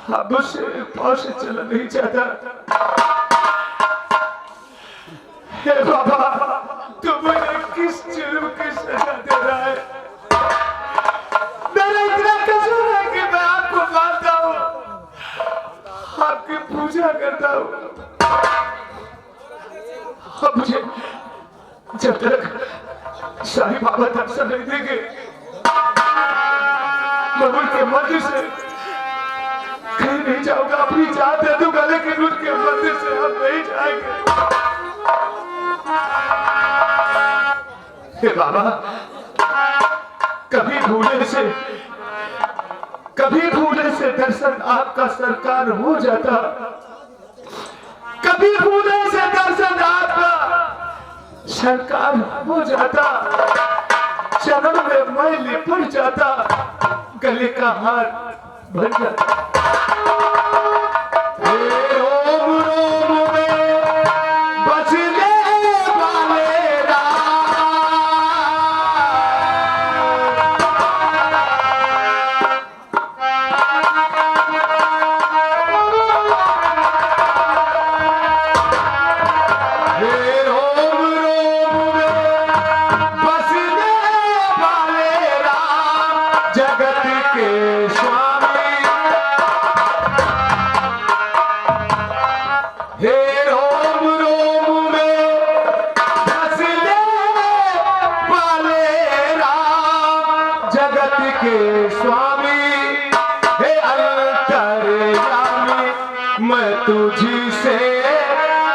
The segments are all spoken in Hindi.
अब उसे पाँव से चला नहीं जाता। हे बाबा, तू मुझे किस जुर्म की सजा दे रहा है? मेरा इतना कसूर है कि मैं आपको मानता हूँ, आपकी पूजा करता हूँ। अब मुझे जब तक साईं बाबा दर्शन नहीं देंगे, मैं उनके मंदिर से कहीं नहीं जाऊंगा। अपनी जान दे दूंगा, लेकिन उनके मंदिर से हम नहीं जाएंगे। हे बाबा, कभी भूले से दर्शन आपका सरकार हो जाता, कभी भूले से दर्शन आपका सरकार हो जाता, चरण में मैं लिपट जाता, गले का हार बन जाता। रोम रोम में बचने वाले राम, रोम रोम में बचने वाले राम, जगत के स्वामी। हे रोम रोम में बसने वाले राम, जगत के स्वामी। हे अंतर्यामी, मैं तुझी से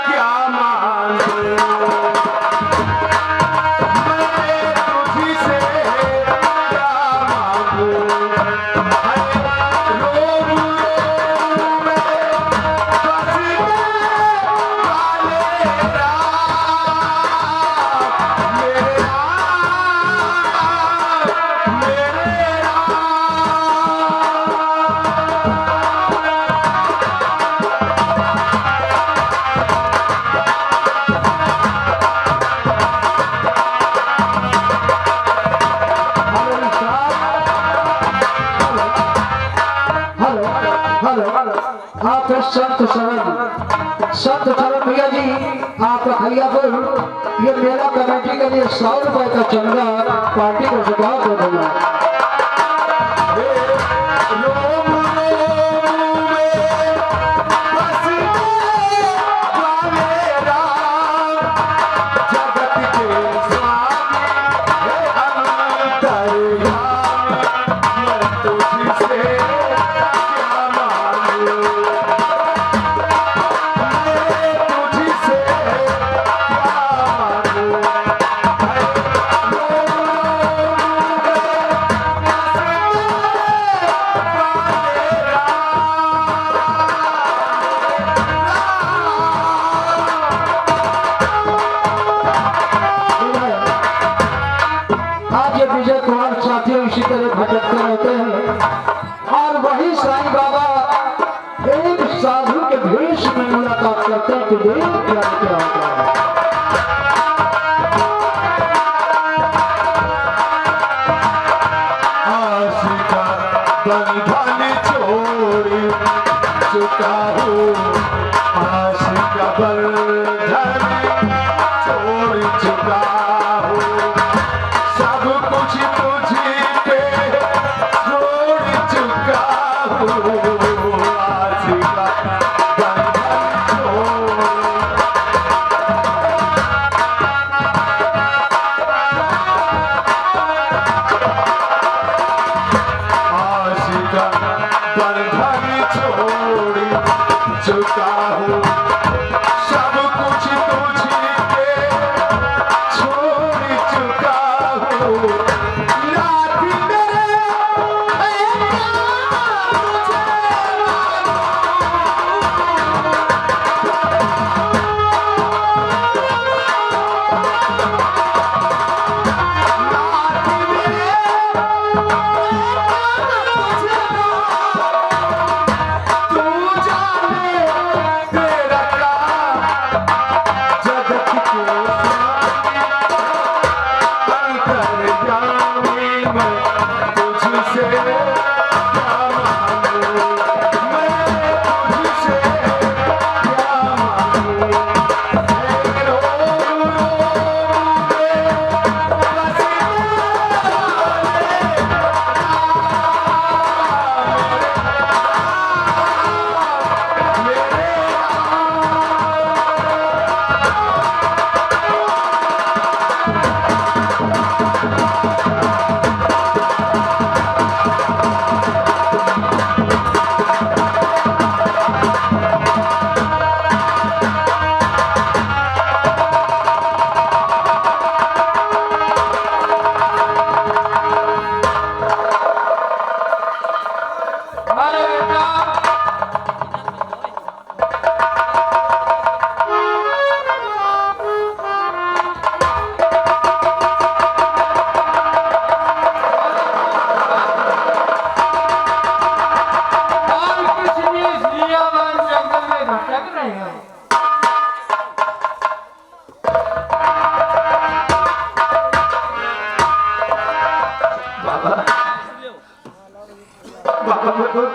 क्या मांगू, मैं तुझी से क्या मांगू। रोम रोम में बसने वाले राम, मेरे राम, मेरे राम। आप संत चरण भैया जी, आप हरियापुर ये मेला कमेटी के लिए 100 रुपए का चंदा पार्टी को सुझाव दे देना। रोम रोम में बसने वाले राम, जगत के स्वामी। हे अंतर्यामी, मैं तुझी से क्या मांगू, मैं तुझी से क्या मांगू। आज ये विजय कुमार साथी इसी तरह भटकते रहते हैं और वही साईं बाबा एक साधु के भेष में मुलाकात करते हैं कि देख क्या क्या होता है। आशिका बंधन छोड़ चुका हूँ, आशिका बंधन छोड़ चुका हूँ, सब कुछ तुझे पे छोड़ चुका हूँ। आशिका बंधन छोड़, आशिका बंधन छोड़ चुका हूँ, सब कुछ तुझे पे छोड़ चुका हूँ। रात मेरे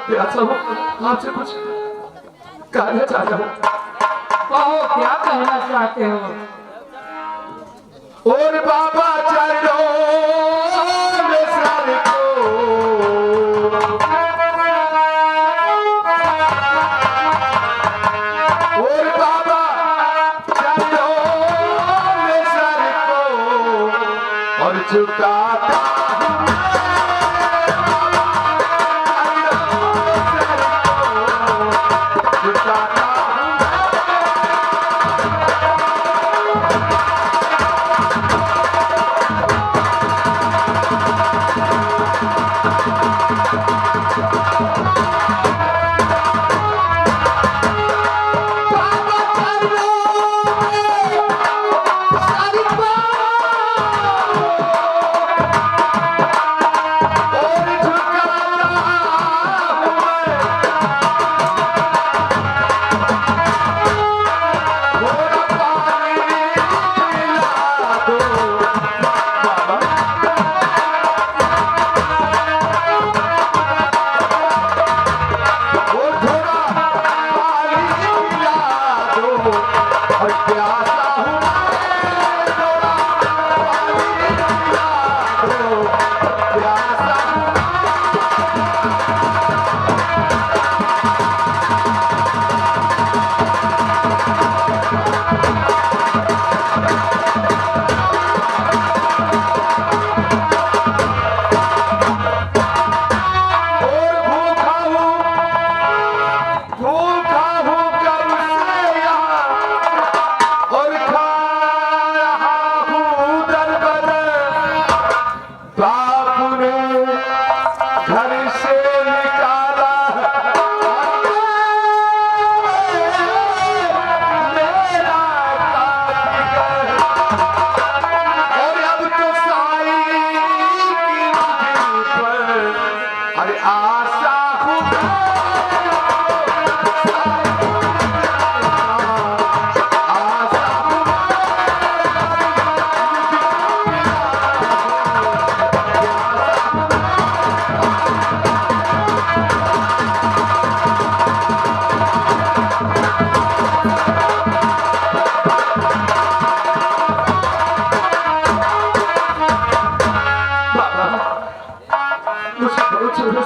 प्यासा हूँ, आपसे कुछ कहना चाहता हूँ। कहो क्या कहना चाहते हो? और बाबा चरणों में सर को, और बाबा चरणों में सर को, और झुकाता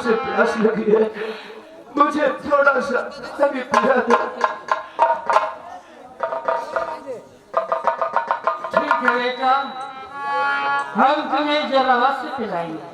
प्यास लगी है, मुझे थोड़ा सा पानी पिला दो। ठीक है बेटा, हम तुम्हें जल अवश्य पिलाएंगे।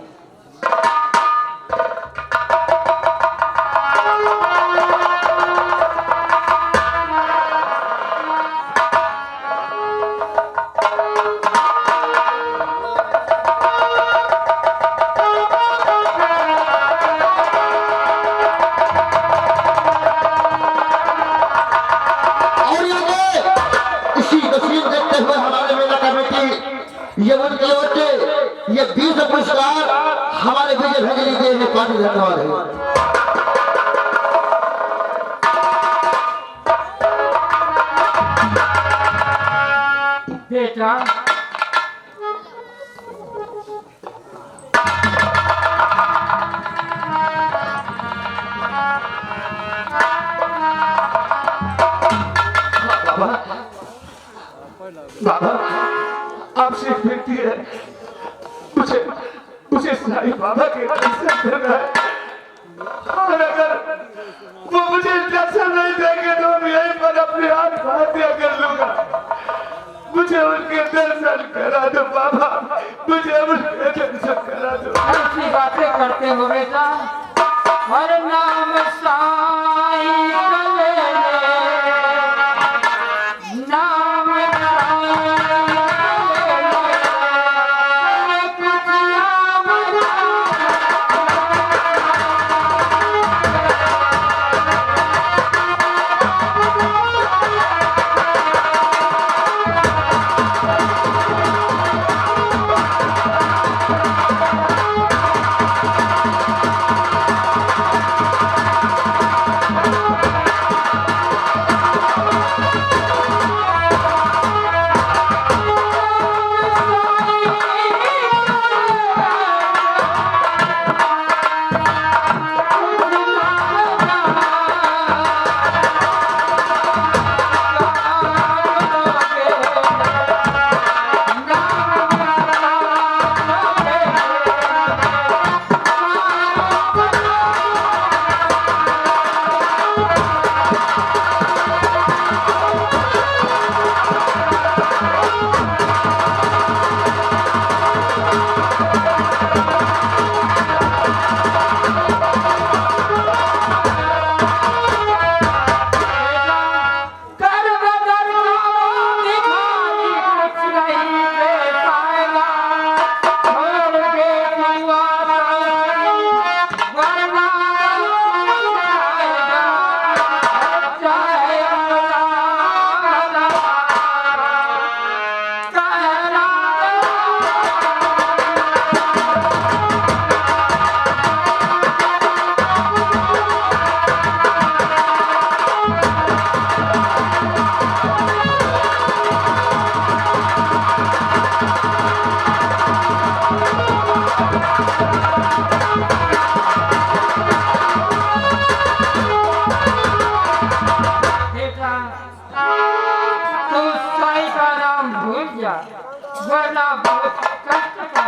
यमन की ओर से ये 20 पुरस्कार हमारे विजय भंजली देव ने पार्टी धन्यवाद है। बेटा बाबा आपसे एक विनती है, मुझे साईं बाबा के दर्शन करना है, और अगर वो मुझे दर्शन नहीं देंगे तो मैं यहीं पर अपने आप हत्या कर लूंगा। मुझे उनके दर्शन करा दो बाबा, मुझे उनके दर्शन करा दो। ऐसी बातें करते हो बेटा, हर नाम साईं का ले ले, नाम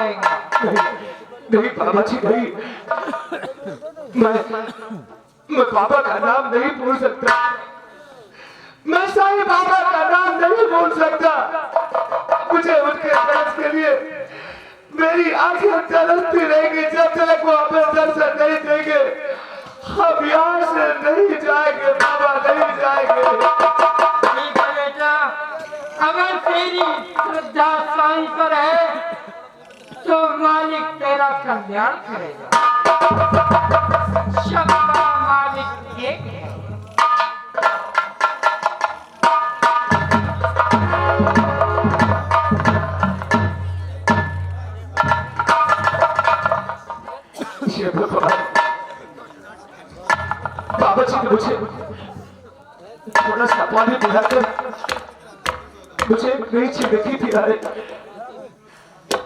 जाएगा। नहीं बाबा जी नहीं, मैं बाबा का नाम नहीं भूल सकता, मैं साईं बाबा का नाम नहीं भूल सकता। मुझे उनके दर्शन के लिए मेरी आंखें तरसती रहेगी जब तक वो हमें दर्शन नहीं देंगे। हम यहाँ से नहीं जाएंगे बाबा, नहीं जाएंगे। ठीक है बेटा, अगर तेरी श्रद्धा साईं पर है तो मालिक तेरा कल्याण करेगा। सबका मालिक एक है। ये भगवान, बाबा जी ने मुझे थोड़ा सा पानी पिलाकर मुझे एक नई जिंदगी दिलाए,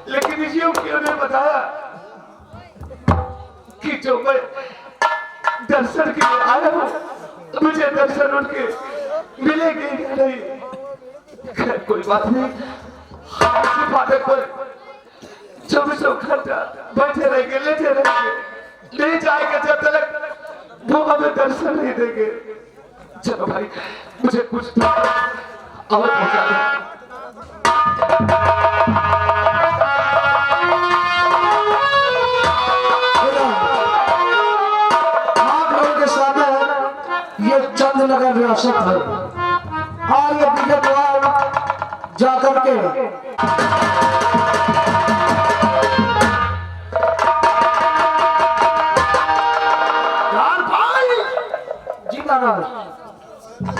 लेकिन यूं क्यों ने बताया कि जो मैं दर्शन के लिए आया हूँ मुझे दर्शन उनके मिलेंगे या नहीं। खैर कोई बात नहीं, हम इसी फाटक पर 24 घंटा बैठे रहेंगे, लेटे रहेंगे, नहीं जाएंगे जब तक वो हमें दर्शन नहीं देंगे। चलो भाई, मुझे कुछ तो और पहुंचा दो। आप लोगों के सामने ये चंदनगर रियासत है और ये विजय द्वार जाकर के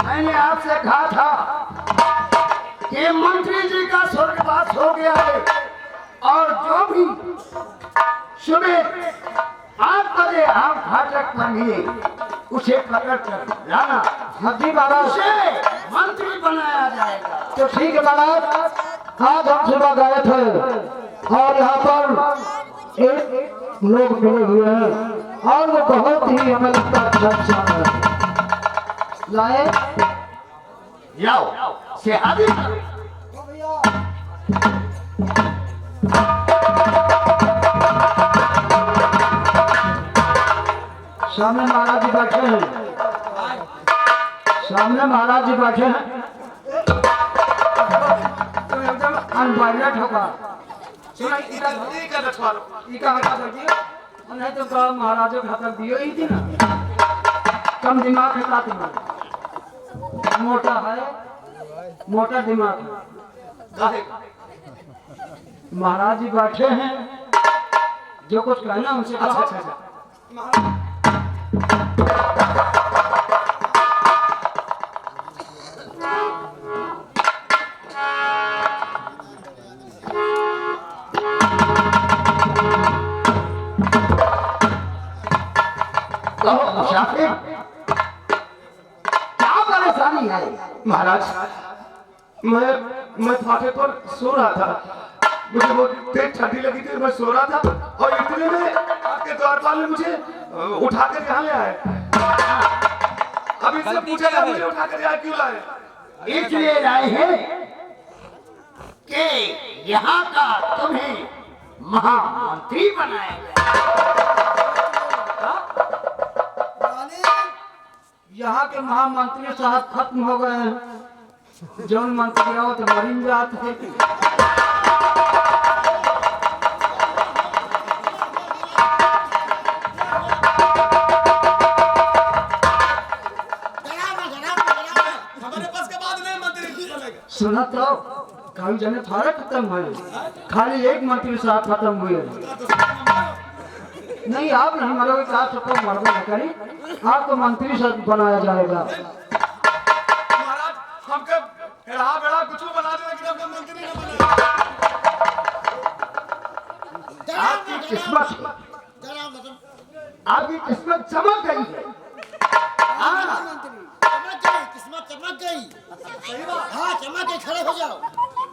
मैंने आपसे कहा था कि मंत्री जी का स्वर्गवास हो गया है और जो भी सुबह 8 बजे आप फाटक पर मिले उसे पकड़ कर लाना। जी महाराज, उसे मंत्री बनाया जाएगा। तो ठीक है महाराज, आज हम सुबह गए थे और यहाँ पर एक लोग मिले हुए हैं और वो बहुत ही हमें लगता है अच्छा इंसान है। लाए जाओ से हाजिर करो। सामने महाराज जी बैठे हैं, सामने महाराज जी बैठे हैं। तो एकदम अनवायलेंट होगा। सुना नहीं तो कहा महाराजों खातर दियो ही थी ना। कम दिमाग है, दिमाग मोटा है, मोटा दिमाग है। महाराज जी बैठे हैं, जो कुछ कहना उनसे कहो। अच्छा। मुसाफिर, क्या परेशानी है? महाराज, मैं फाटे पर सो रहा था, मुझे बहुत तेज ठंडी लगी थी, मैं सो रहा था और इतने में आपके द्वारपाल ने मुझे उठाकर यहाँ ले आए। अभी से पूछा मुझे उठाकर यहाँ क्यों लाए? इसलिए लाए हैं कि यहाँ का तुम्हें महामंत्री बनाया गया। यहाँ के महामंत्री साहब खत्म हो गए हैं, जो मंत्री आओ तो मरी जाते हैं। सुना तो कई जने थारे खत्म हुए, खाली एक मंत्री साहब खत्म हुए। नहीं आप नहीं मरोगे, आप सबको मरबो न करी, आपको मंत्री साहब बनाया जाएगा। महाराज, हमको हेड़ा बेड़ा कुछ बना देना कि हमको मंत्री न बने। आपकी किस्मत चमक गई है। किस्मत चमक गई। हाँ, चमक के खड़े हो जाओ।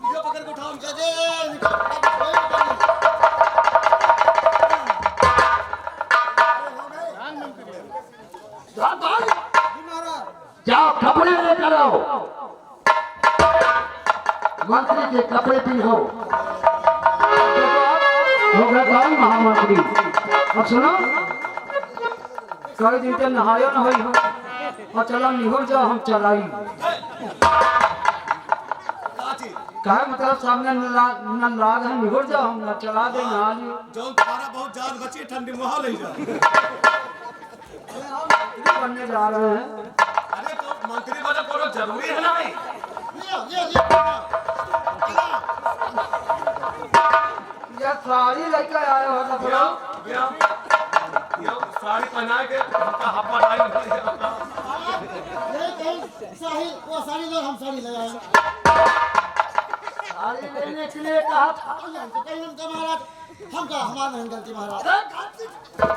वीडियो पकड़ के उठाओ। जाओ कपड़े लेकर आओ, मंत्री के कपड़े भी हो। बताओ महामंत्री अब सुनो कई दिन तक नहायो न होई हो और चलो निहुर जाओ हम चलाई कहे मतलब सामने न लाग है निहुर जाओ हम न चला दे नहा लियो जो तुम्हारा बहुत जान बची ठंडी मुहा ले जा बनने जा रहे हैं अरे तो मंत्री बने कोनो जरूरी है ना भाई ये सारी लड़का आया होगा यो यो साड़ी पहना के हमका हप्पा डाल साहिल वो साड़ी लो हम साड़ी लगाए साड़ी लेने के लिए कहा था महाराज हम का हमारा नहीं गलती महाराज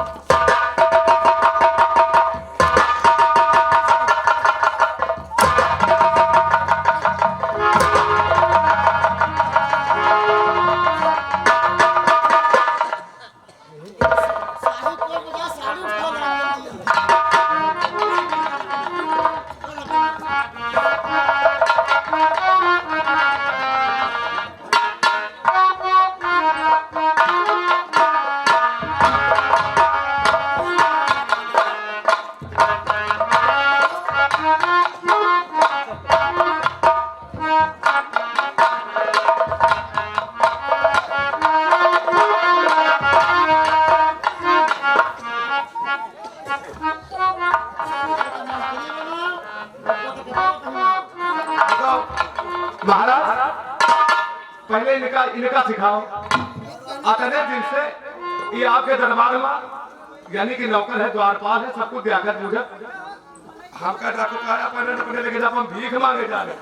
महाराज पहले इनका सिखाओ अतने दिन से ये आपके दरबार में यानी कि नौकर है द्वारपाल है सब कुछ दियाकर मुझे हमका डाकू काया पहने लेके जब हम भीख मांगे जा रहे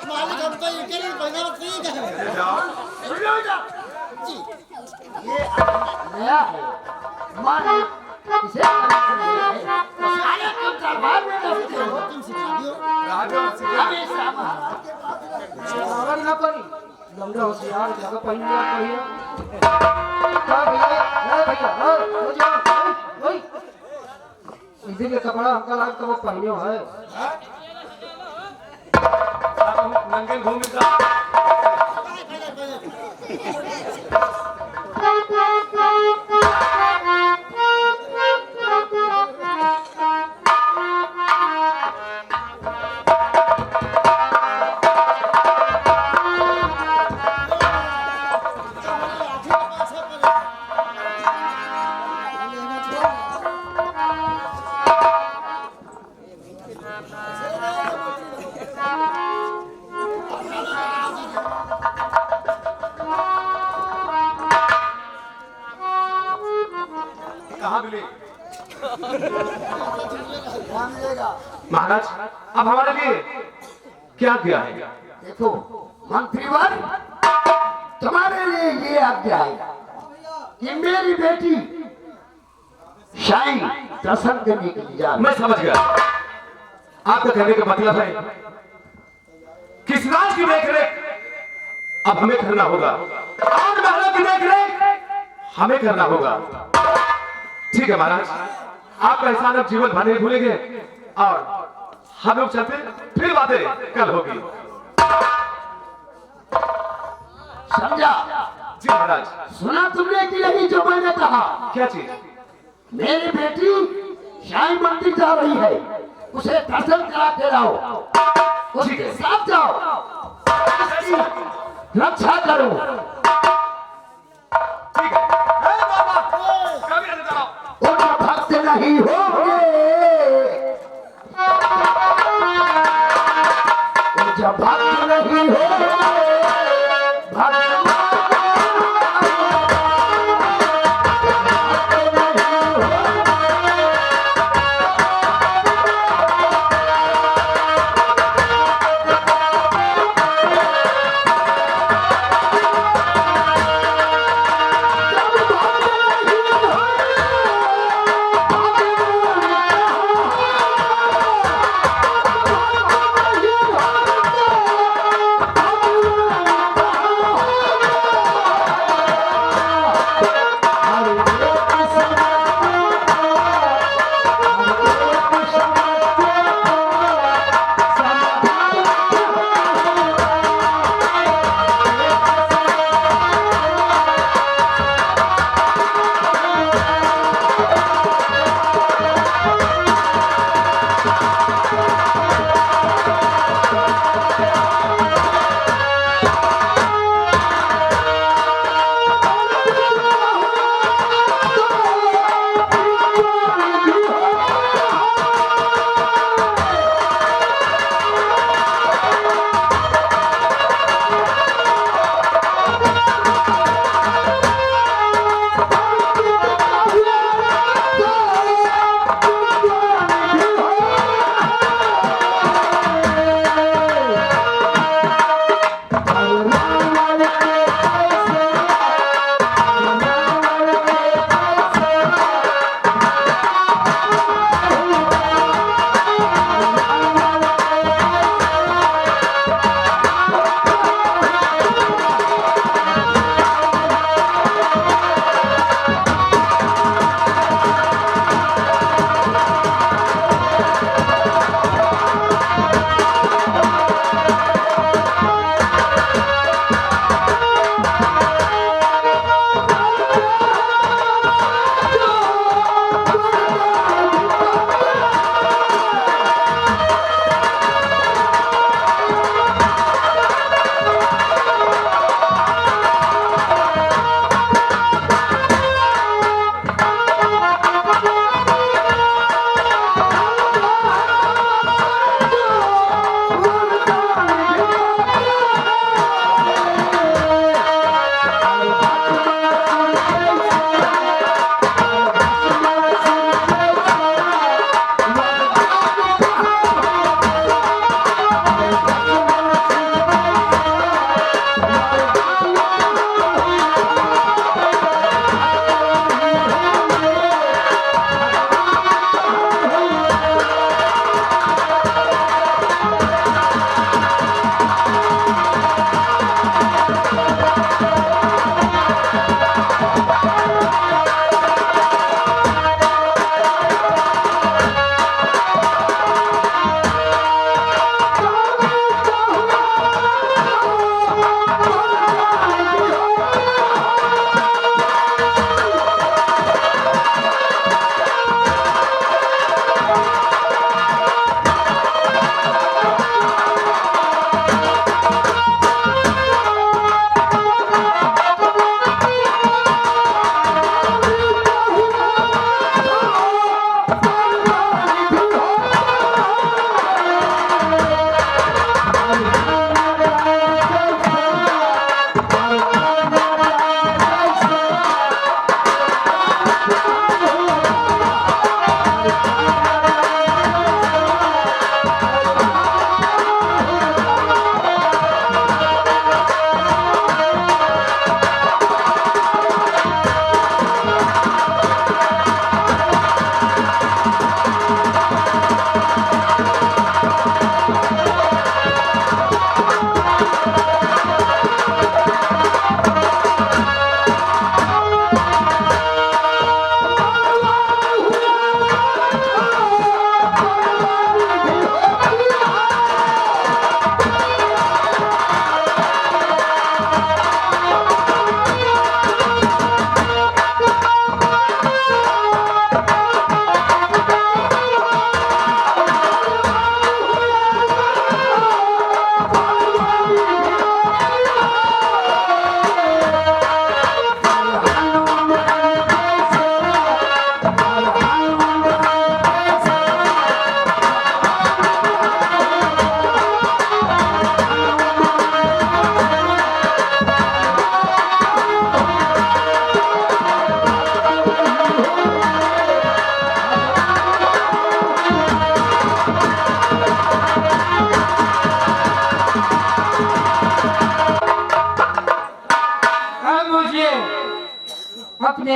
मालिक हम तो ये करें पहिला ठीक है जाओ ये नया है मन इसे सारे तुम दरबार में रहते हो तुम सिखा दियो राजा सिखा हमेशा महाराज अगर न करी लंबा होशियार जगह पहन लिया कहिए का भैया ए भैया हो जाओ ओए इधर के कपड़ा हमका लाग तो वो पहने है नंगे घूमने का कहाँ मिले महाराज अब हमारे लिए क्या किया है देखो मंत्रीवर तुम्हारे लिए ये आज्ञा है कि मेरी बेटी शाइन प्रसन्न करने के लिए जा मैं समझ गया आपका कहने का मतलब है किस राज की देखरेख अब हमें करना होगा और महलों की देखरेख हमें करना होगा ठीक है महाराज आपका एहसान अब जीवन भर नहीं भूलेंगे और हम लोग चलते फिर बातें कल होगी समझा जी महाराज सुना तुमने कि नहीं जो मैंने कहा क्या चीज मेरी बेटी शाही मंदिर जा रही है उसे दर्शन करा के लाओ उसके साथ जाओ उसकी रक्षा करो ठीक है ए बाबा कभी आने जाओ उनका भक्त नहीं होंगे वो जब भक्त नहीं होंगे भक्त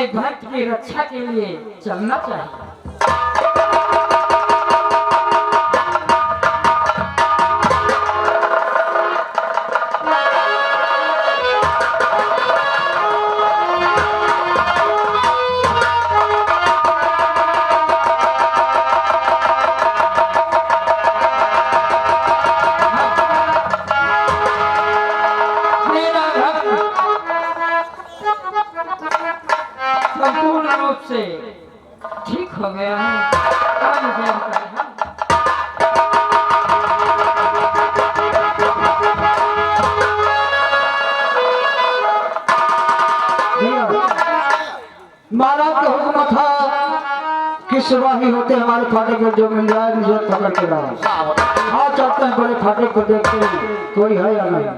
अपने भक्त की रक्षा के लिए चलना चाहिए। संपूर्ण रूप से ठीक हो गया है। आज जय करें। महाराज का हुक्म था कि सिपाही होते हमारे फाटक पर जो मिल जाए मुझे पकड़ के लाओ। हाँ चलते हैं बड़े फाटक पर देखते हैं कोई है या नहीं।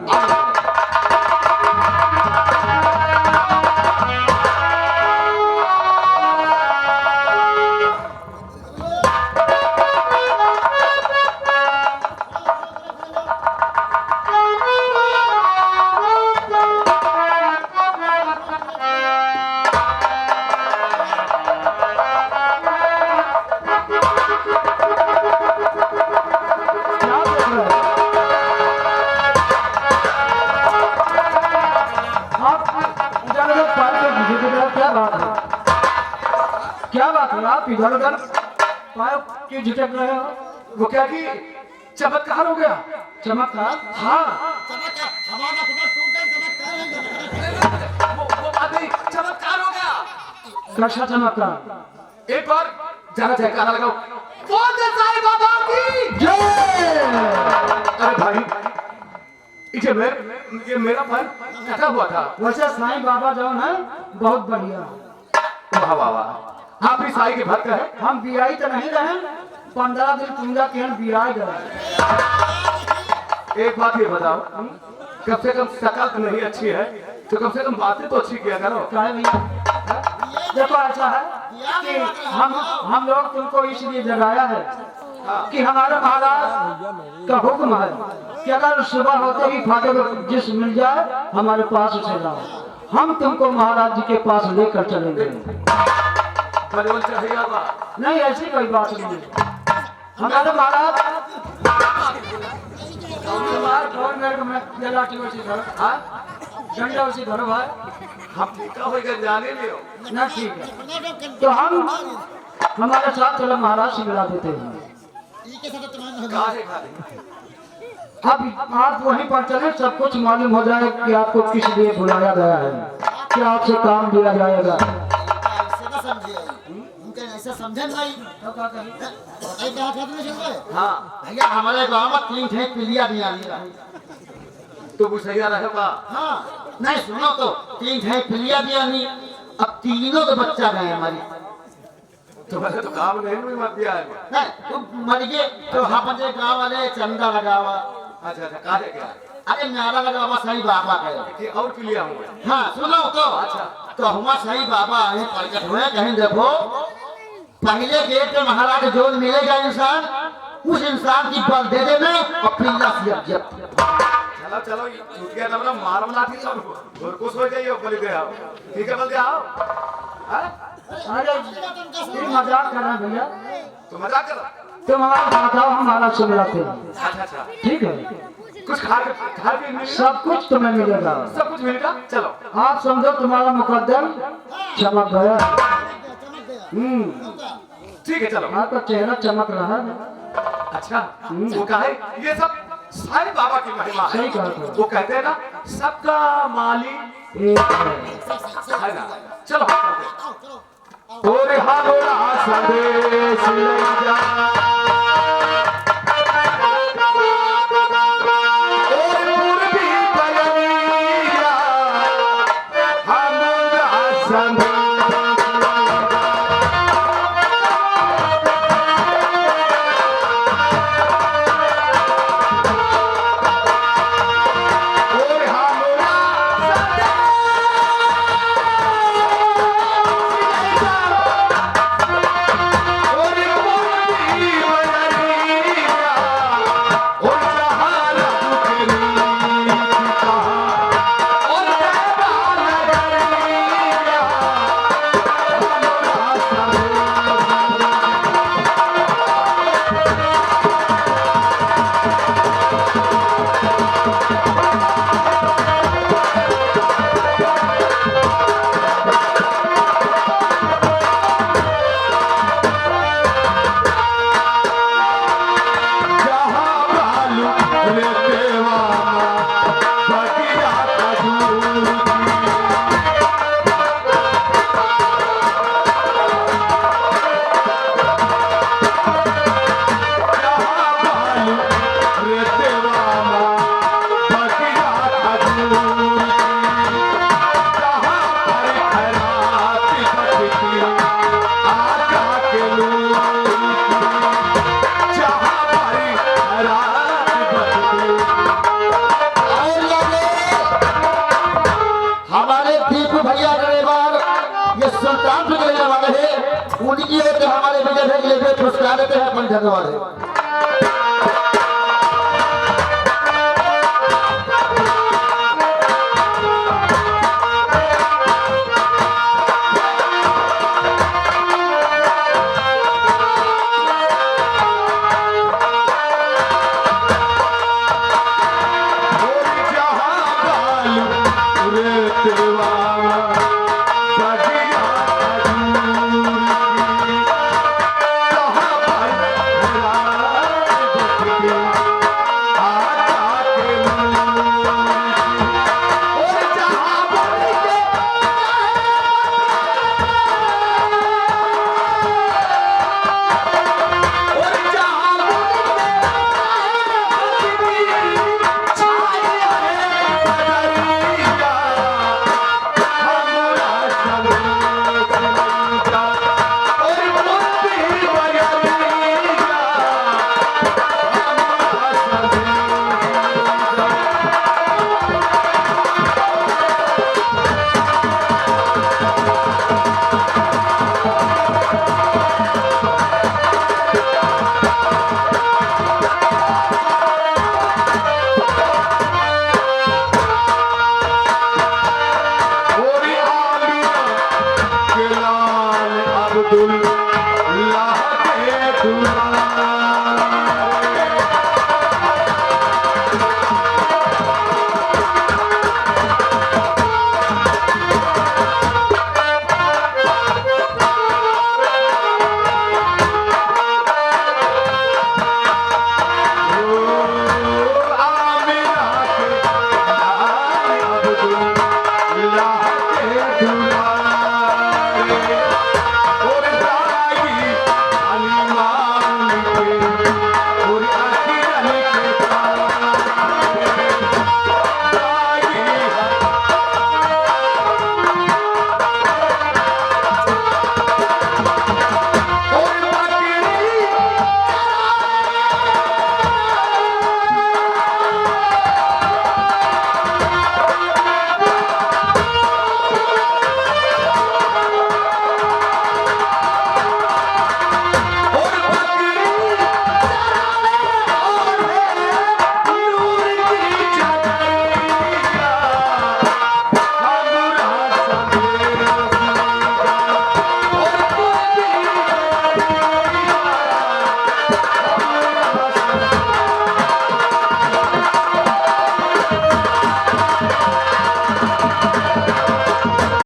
क्या बात है आप इधर उधर पायो क्यों झिटक रहे हो? वो क्या कि चमत्कार हो गया। चमत्कार? हाँ हमारा फिगर टूट गया, चमत्कार है। वो बात नहीं, चमत्कार हो गया। कैसा चमत्कार? एक बार जरा जयकारा लगाओ, बोल दे साईं बाबा की जय। अरे भाई ये मेरा पैर कटा हुआ था। वैसे साईं बाबा जो है बहुत बढ़िया। वाह वाह वाह, आप भी साईं के भक्त हैं। हम बियाई तो नहीं रहे, 15 दिन पूजा के हम बियाई गए। एक बात ये बताओ, कम से कम शकल तो नहीं अच्छी है तो कम से कम बातें तो अच्छी किया करो। क्या है भैया? देखो ऐसा है कि हम लोग तुमको इसलिए जगाया है कि हमारे महाराज का हुक्म है कि अगर सुबह होते ही फाटक जिस मिल जाए हमारे पास उसे लाओ, हम तुमको महाराज जी के पास लेकर चलेंगे। बलवन चाहिए बा। नहीं ऐसी कोई बात नहीं। हमारे महाराज डंडा उसी धरो भाई। हम टीका होगा जाने लियो। ना ठीक है तो हम हमारे साथ चलो महाराज से मिला देते हैं। काहे खाते? अब आप वहीं पर चले, सब कुछ मालूम हो जाए कि आपको किस लिए बुलाया गया है, क्या आपसे काम दिया जाएगा। ऐसा समझे नहीं तो क्या कहें? हाँ भैया हमारे गांव में 3 ठे पिलिया भी आनी रहा। तो बुझैया रहेगा। हाँ नहीं सुनो तो 3 ठे पिलिया भी आनी, अब तीनों तो बच्चा गए हमारी। तो मैंने तो काम नहीं हुई मत दिया है। नहीं तो मर गए तो हमारे गांव वाले चंदा लगावा। अच्छा अच्छा, काहे क्या? अरे नारा लगावा सही बाबा कहे कि और के लिए हूँ। हाँ सुनो तो अच्छा। तो हुआ सही बाबा आए प्रकट हुए, कहीं देखो पहले गेट पे महाराज जो मिलेगा इंसान, उस इंसान की बल दे देना और पिल्ला से जब चलो चलो, छूट गया ना, मार लाठी सब घुरकुस हो जाइए। बोले गए आओ, ठीक है, बोलते आओ। अरे ये मजाक कर रहे हैं भैया, तो मजाक कर। तुम हमारे साथ आओ, हम महाराज से मिलाते हैं। अच्छा अच्छा, ठीक है, कुछ खा के मिलेगा? सब कुछ तुम्हें मिलेगा। सब कुछ मिलेगा। चलो आप समझो तुम्हारा मुकद्दम चमक गया। ठीक है, चलो। आपका चेहरा चमक रहा है। अच्छा, वो कहे ये सब साईं बाबा की महिमा सही है। कहा था। वो कहते हैं ना, सबका मालिक एक है। है ना। चलो हम चलते हैं। और हमारा संदेश ले जा, और पूर्वी बलिया हमारा संदेश। की ओर से हमारे विजय भाई के लिए पुरस्कार देते हैं अपन घर वाले। अब्दुल्लाह के दुआ